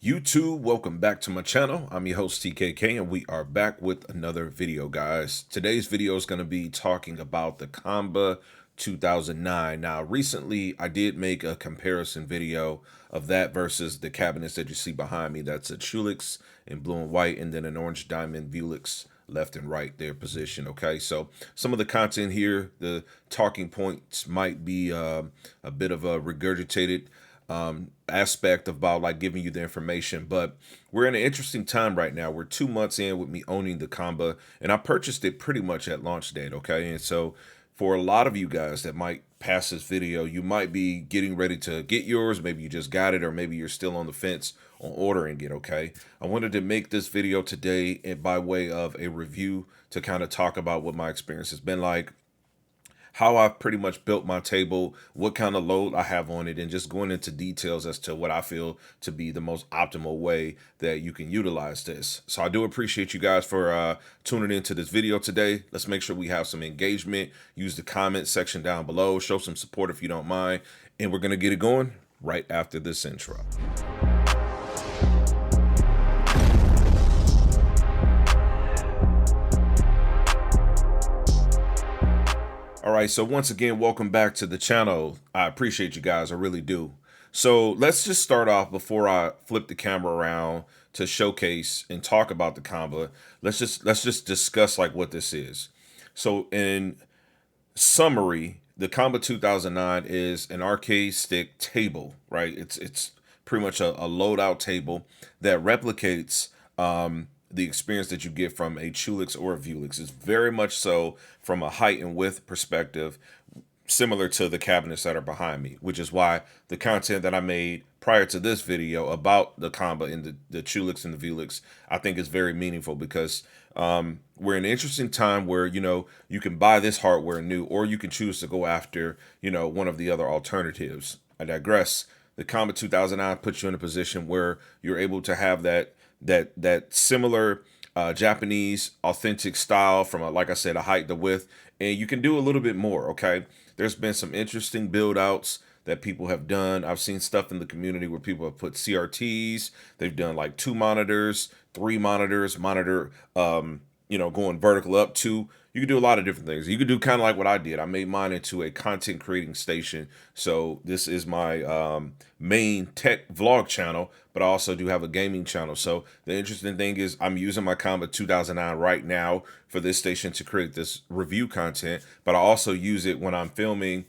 YouTube, welcome back to my channel. I'm your host TKK and we are back with another video, guys. Today's video is going to be talking about the Qanba 2009. Now recently I did make a comparison video of that versus the cabinets that you see behind me. That's a Chulix in blue and white and then an orange diamond Vulix left and right their position. Okay, so some of the content here, the talking points might be a bit of a regurgitated aspect about like giving you the information, but we're in an interesting time right now. We're 2 months in with me owning the Qanba, and I purchased it pretty much at launch date. Okay, and so for a lot of you guys that might pass this video, you might be getting ready to get yours. Maybe you just got it, or maybe you're still on the fence on ordering it. Okay, I wanted to make this video today and by way of a review to kind of talk about what my experience has been like, how I've pretty much built my table, what kind of load I have on it, and just going into details as to what I feel to be the most optimal way that you can utilize this. So I do appreciate you guys for tuning into this video today. Let's make sure we have some engagement. Use the comment section down below. Show some support if you don't mind. And we're going to get it going right after this intro. All right, so once again, welcome back to the channel. I appreciate you guys, I really do. So let's just start off before I flip the camera around to showcase and talk about the Qanba. Let's just discuss like what this is. So in summary, the Qanba 2009 is an arcade stick table, right? It's pretty much a loadout table that replicates the experience that you get from a Chulix or a Vulix. It's very much so from a height and width perspective, similar to the cabinets that are behind me, which is why the content that I made prior to this video about the Qanba and the Chulix and the Vulix, I think is very meaningful because we're in an interesting time where, you know, you can buy this hardware new, or you can choose to go after, you know, one of the other alternatives. I digress. The Qanba 2009 puts you in a position where you're able to have that similar Japanese authentic style from, like I said, a height to width, and you can do a little bit more. Okay, there's been some interesting build outs that people have done. I've seen stuff in the community where people have put CRTs. They've done like 2 monitors, 3 monitors, you know, going vertical up to. You can do a lot of different things. You could do kind of like what I did. I made mine into a content creating station. So this is my main tech vlog channel, but I also do have a gaming channel. So the interesting thing is I'm using my Qanba 2009 right now for this station to create this review content, but I also use it when I'm filming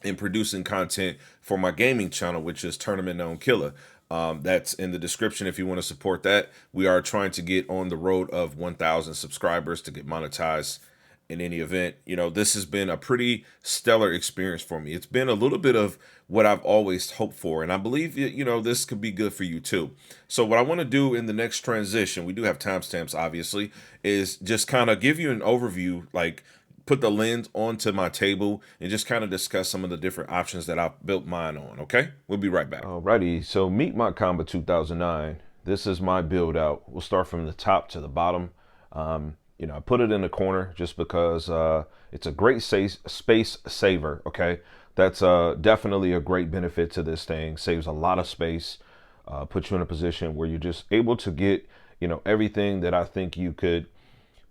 and producing content for my gaming channel, which is Tournament Known Killer. That's in the description if you want to support that. We are trying to get on the road of 1,000 subscribers to get monetized in any event. You know, this has been a pretty stellar experience for me. It's been a little bit of what I've always hoped for, and I believe, you know, this could be good for you too. So what I want to do in the next transition, we do have timestamps obviously, is just kind of give you an overview, like put the lens onto my table and just kind of discuss some of the different options that I've built mine on. Okay, we'll be right back. Alrighty, so meet my Qanba 2009. This is my build out. We'll start from the top to the bottom. You know, I put it in the corner just because it's a great space saver. Okay, that's definitely a great benefit to this thing. Saves a lot of space. Puts you in a position where you're just able to get, you know, everything that I think you could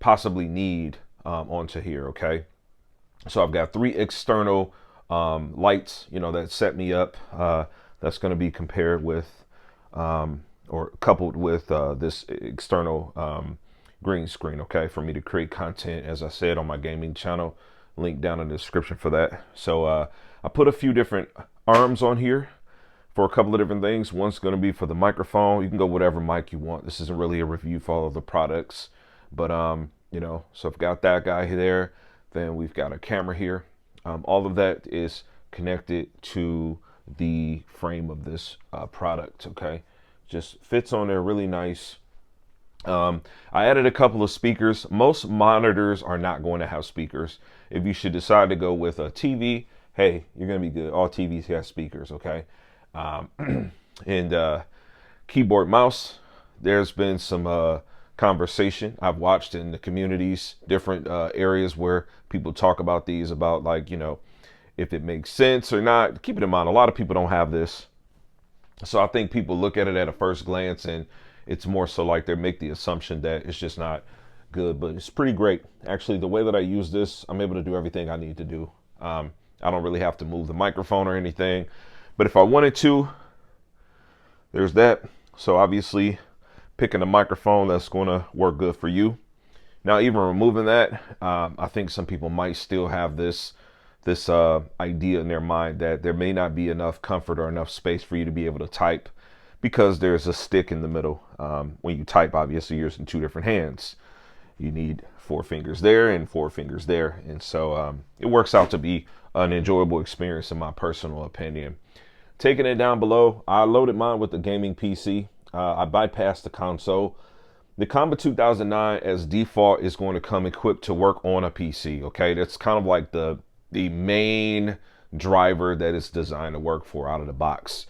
possibly need onto here. Okay, so I've got 3 external lights, you know, that set me up. That's going to be compared with or coupled with this external green screen, okay, for me to create content, as I said, on my gaming channel. Link down in the description for that. So I put a few different arms on here for a couple of different things. One's going to be for the microphone. You can go whatever mic you want. This isn't really a review for all of the products, but you know, so I've got that guy there. Then we've got a camera here. All of that is connected to the frame of this product. Okay, just fits on there really nice. I added a couple of speakers. Most monitors are not going to have speakers. If you should decide to go with a TV, hey, you're gonna be good. All TVs have speakers. Okay, and keyboard, mouse. There's been some conversation I've watched in the communities, different areas where people talk about these, about like, you know, if it makes sense or not. Keep it in mind, a lot of people don't have this. So I think people look at it at a first glance and it's more so like they make the assumption that it's just not good, but it's pretty great. Actually, the way that I use this, I'm able to do everything I need to do. I don't really have to move the microphone or anything, but if I wanted to, there's that. So obviously picking a microphone that's going to work good for you. Now, even removing that, I think some people might still have this idea in their mind that there may not be enough comfort or enough space for you to be able to type because there's a stick in the middle. When you type, obviously, you're using two different hands. You need 4 fingers there and 4 fingers there. And so it works out to be an enjoyable experience in my personal opinion. Taking it down below, I loaded mine with the gaming PC. I bypassed the console. The Qanba 2009 as default is going to come equipped to work on a PC. Okay, that's kind of like the main driver that it's designed to work for out of the box.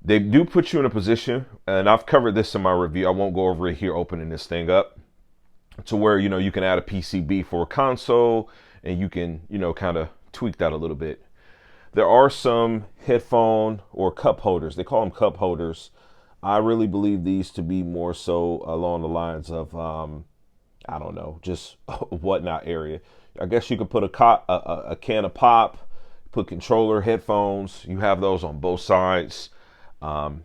They do put you in a position, and I've covered this in my review. I won't go over it here opening this thing up, to where, you know, you can add a PCB for a console and you can, you know, kind of tweak that a little bit. There are some headphone or cup holders. They call them cup holders. I really believe these to be more so along the lines of, I don't know, just whatnot area. I guess you could put a can of pop, put controller, headphones. You have those on both sides. Mine,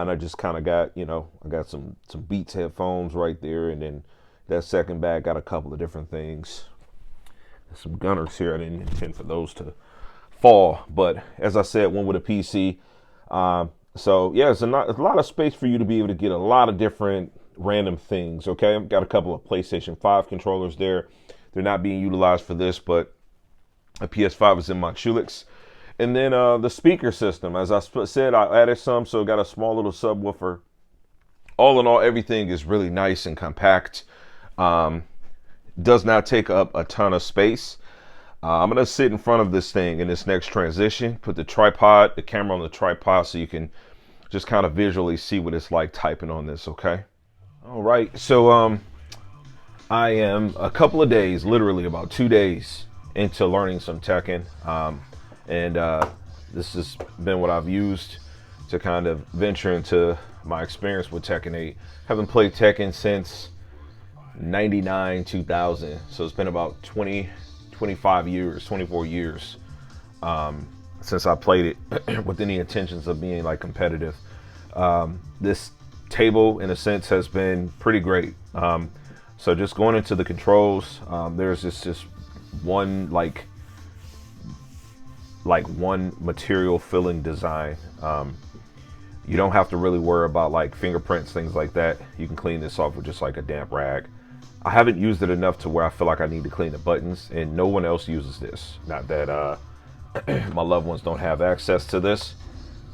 I just kind of got, you know, I got some Beats headphones right there. And then that second bag got a couple of different things. There's some Gunners here. I didn't intend for those to fall. But as I said, one with a PC. So yeah, it's a lot of space for you to be able to get a lot of different random things. Okay, I've got a couple of PlayStation 5 controllers there. They're not being utilized for this, but a PS5 is in my Chulix. And then the speaker system, as I said, I added some, so got a small little subwoofer. All in all, everything is really nice and compact. Does not take up a ton of space. I'm going to sit in front of this thing in this next transition, put the camera on the tripod, so you can just kind of visually see what it's like typing on this, okay? All right, so I am a couple of days, literally about 2 days into learning some Tekken. And this has been what I've used to kind of venture into my experience with Tekken 8. Haven't played Tekken since 99, 2000. So it's been about 25 years, 24 years since I played it with any intentions of being like competitive. This table, in a sense, has been pretty great. So just going into the controls, there's just one like one material filling design. You don't have to really worry about like fingerprints, things like that. You can clean this off with just like a damp rag. I haven't used it enough to where I feel like I need to clean the buttons, and no one else uses this. Not that my loved ones don't have access to this,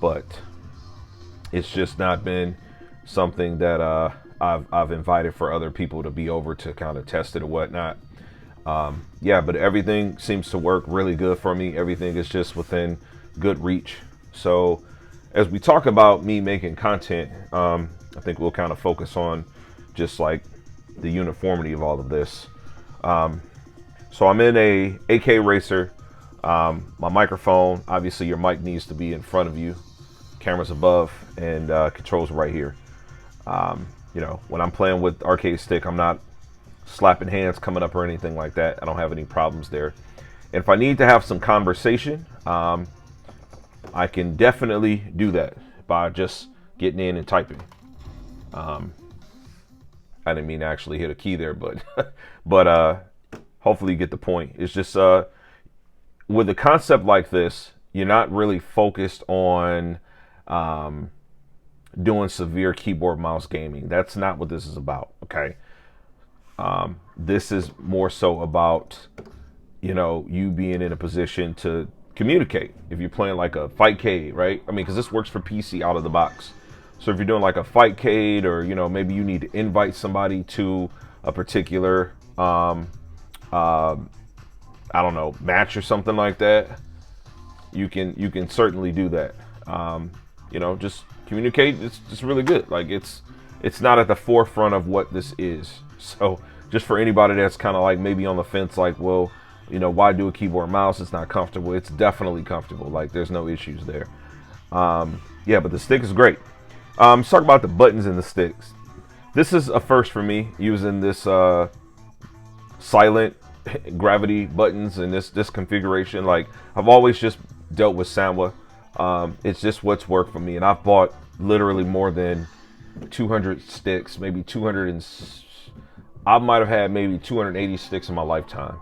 but it's just not been something that I've invited for other people to be over to kind of test it or whatnot. Yeah, but everything seems to work really good for me. Everything is just within good reach. So as we talk about me making content, I think we'll kind of focus on just like the uniformity of all of this. So I'm in a AK Racer. My microphone, obviously your mic needs to be in front of you. Camera's above, and controls right here. You know, when I'm playing with arcade stick, I'm not slapping hands coming up or anything like that. I don't have any problems there. And if I need to have some conversation, I can definitely do that by just getting in and typing. I didn't mean to actually hit a key there, but hopefully you get the point. It's just with a concept like this, you're not really focused on doing severe keyboard mouse gaming. That's not what this is about, okay? This is more so about, you know, you being in a position to communicate. If you're playing like a fightcade, right? I mean, because this works for PC out of the box. So if you're doing like a fightcade, or, you know, maybe you need to invite somebody to a particular, I don't know, match or something like that, you can certainly do that. You know, just communicate. It's just really good. Like it's not at the forefront of what this is. So just for anybody that's kind of like maybe on the fence, like, well, you know, why do a keyboard and mouse? It's not comfortable. It's definitely comfortable. Like there's no issues there. Yeah, but the stick is great. Let's talk about the buttons and the sticks. This is a first for me using this silent gravity buttons and this configuration. Like, I've always just dealt with Sanwa. It's just what's worked for me, and I've bought literally more than 200 sticks, maybe 200 and I might have had maybe 280 sticks in my lifetime.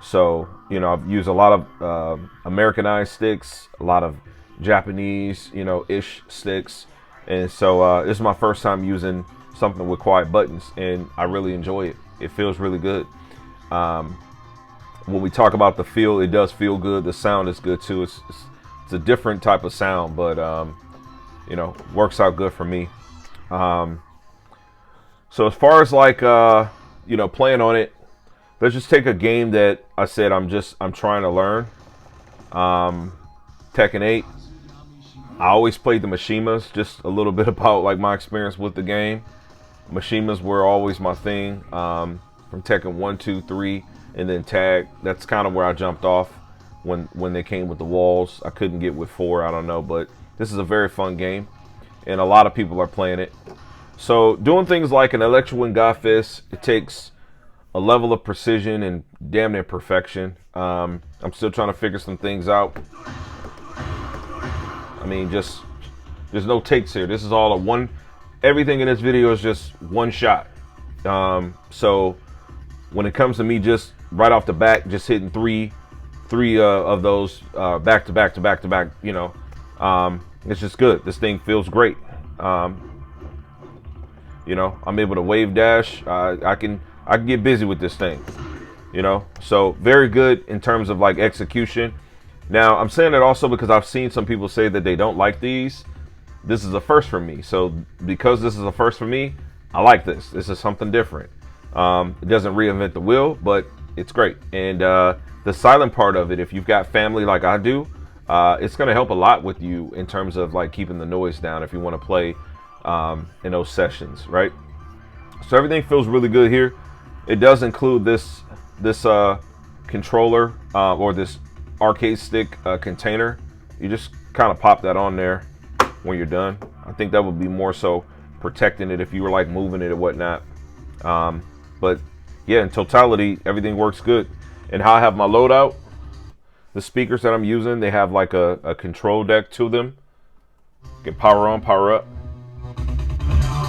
So, I've used a lot of Americanized sticks, a lot of Japanese, ish sticks. And so this is my first time using something with quiet buttons, and I really enjoy it. It feels really good. When we talk about the feel, it does feel good. The sound is good too. It's a different type of sound, but works out good for me. So as far as like playing on it, let's just take a game that I said I'm trying to learn. Tekken 8. I always played the Mishimas. Just a little bit about like my experience with the game. Mishimas were always my thing. From Tekken 1, 2, 3, and then Tag. That's kind of where I jumped off when they came with the walls. I couldn't get with 4. I don't know, but this is a very fun game, and a lot of people are playing it. So doing things like an Electro Wind God Fist, it takes a level of precision and damn near perfection. I'm still trying to figure some things out. I mean, there's no takes here. This is all everything in this video is just one shot. So when it comes to me just right off the bat, just hitting three of those back to back, it's just good. This thing feels great. I'm able to wave dash. I can get busy with this thing. So very good in terms of like execution. Now I'm saying that also because I've seen some people say that they don't like these. This is a first for me. So because this is a first for me, I like this. This is something different. It doesn't reinvent the wheel, but it's great. And the silent part of it, if you've got family like I do, it's going to help a lot with you in terms of like keeping the noise down if you want to play in those sessions, right? So everything feels really good here. It does include this controller or this arcade stick container. You just kind of pop that on there when you're done. I think that would be more so protecting it if you were like moving it or whatnot. But yeah, in totality, everything works good. And how I have my loadout, the speakers that I'm using, they have like a control deck to them. You can power on, power up.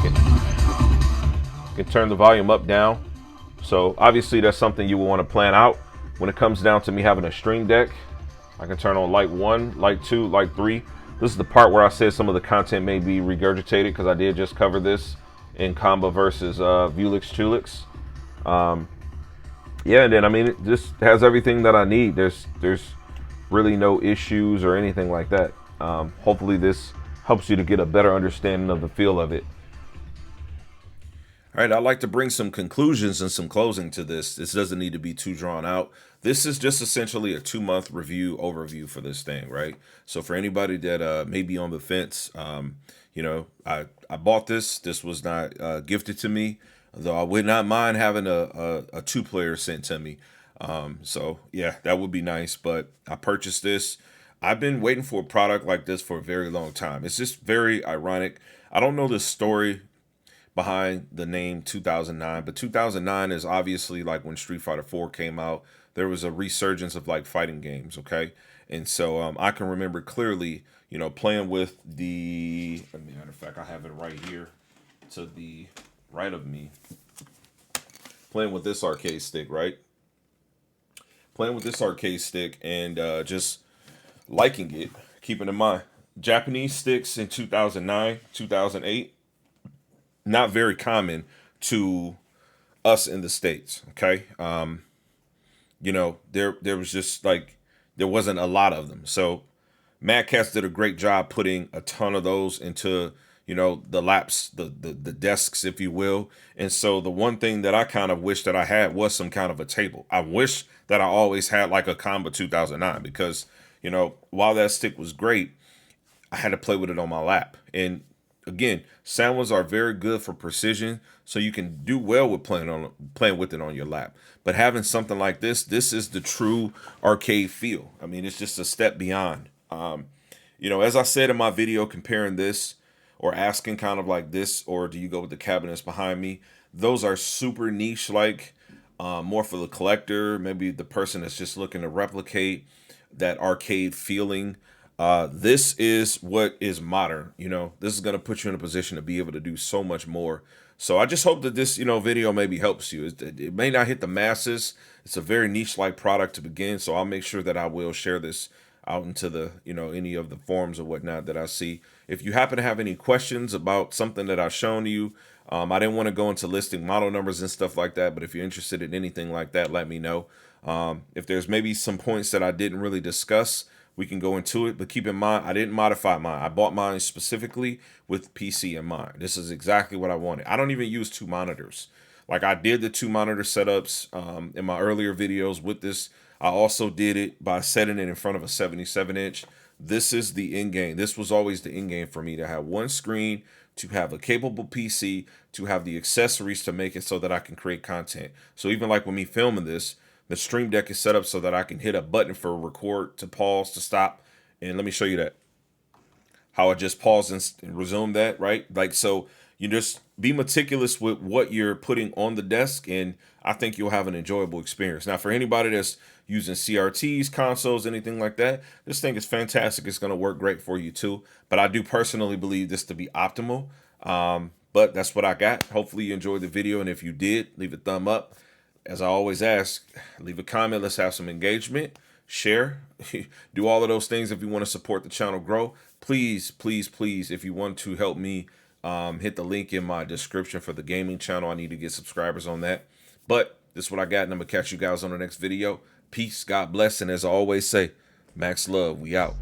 You can turn the volume up, down. So obviously that's something you will want to plan out. When it comes down to me having a string deck, I can turn on light 1, light 2, light 3. This is the part where I said some of the content may be regurgitated because I did just cover this in Qanba versus Vulix Chulix. Yeah, and then I mean it just has everything that I need. There's really no issues or anything like that. Hopefully this helps you to get a better understanding of the feel of it. All right, I'd like to bring some conclusions and some closing to this. This doesn't need to be too drawn out. This is just essentially a 2-month review overview for this thing, right? So for anybody that may be on the fence, I bought this. This was not gifted to me, though I would not mind having a 2-player sent to me. So yeah, that would be nice. But I purchased this. I've been waiting for a product like this for a very long time. It's just very ironic. I don't know the story behind the name 2009, but 2009 is obviously like when Street Fighter 4 came out. There was a resurgence of like fighting games, okay? And so I can remember clearly, playing with the, matter of fact, I have it right here to the right of me, playing with this arcade stick, right? Playing with this arcade stick and just liking it, keeping in mind, Japanese sticks in 2009, 2008, not very common to us in the States, okay? There was just like, there wasn't a lot of them. So Mad Catz did a great job putting a ton of those into, the laps, the desks, if you will. And so the one thing that I kind of wish that I had was some kind of a table. I wish that I always had like a Qanba 2009 because, while that stick was great, I had to play with it on my lap. And again, Sanwas are very good for precision, so you can do well with playing with it on your lap. But having something like this is the true arcade feel. I mean, it's just a step beyond. You know, as I said in my video comparing this or asking kind of like this, or do you go with the cabinets behind me? Those are super niche, like more for the collector, maybe the person that's just looking to replicate that arcade feeling. This is what is modern. You know, this is going to put you in a position to be able to do so much more. So I just hope that this, video maybe helps you. It may not hit the masses. It's a very niche like product to begin. So I'll make sure that I will share this out into the, any of the forums or whatnot that I see. If you happen to have any questions about something that I've shown you, I didn't want to go into listing model numbers and stuff like that, but if you're interested in anything like that, let me know. If there's maybe some points that I didn't really discuss, we can go into it. But keep in mind, I didn't modify mine. I bought mine specifically with PC in mind. This is exactly what I wanted. I don't even use two monitors. Like I did the two monitor setups in my earlier videos with this. I also did it by setting it in front of a 77-inch. This is the end game. This was always the end game for me, to have one screen, to have a capable PC, to have the accessories to make it so that I can create content. So even like with me filming this, the Stream Deck is set up so that I can hit a button for record, to pause, to stop. And let me show you that. How I just pause and resume that, right? Like, so you just be meticulous with what you're putting on the desk, and I think you'll have an enjoyable experience. Now, for anybody that's using CRTs, consoles, anything like that, this thing is fantastic. It's going to work great for you too. But I do personally believe this to be optimal. But that's what I got. Hopefully you enjoyed the video, and if you did, leave a thumb up. As I always ask, leave a comment. Let's have some engagement. Share. Do all of those things if you want to support the channel grow. Please, please, please, if you want to help me, hit the link in my description for the gaming channel. I need to get subscribers on that. But this is what I got, and I'm going to catch you guys on the next video. Peace, God bless, and as I always say, Max Love, we out.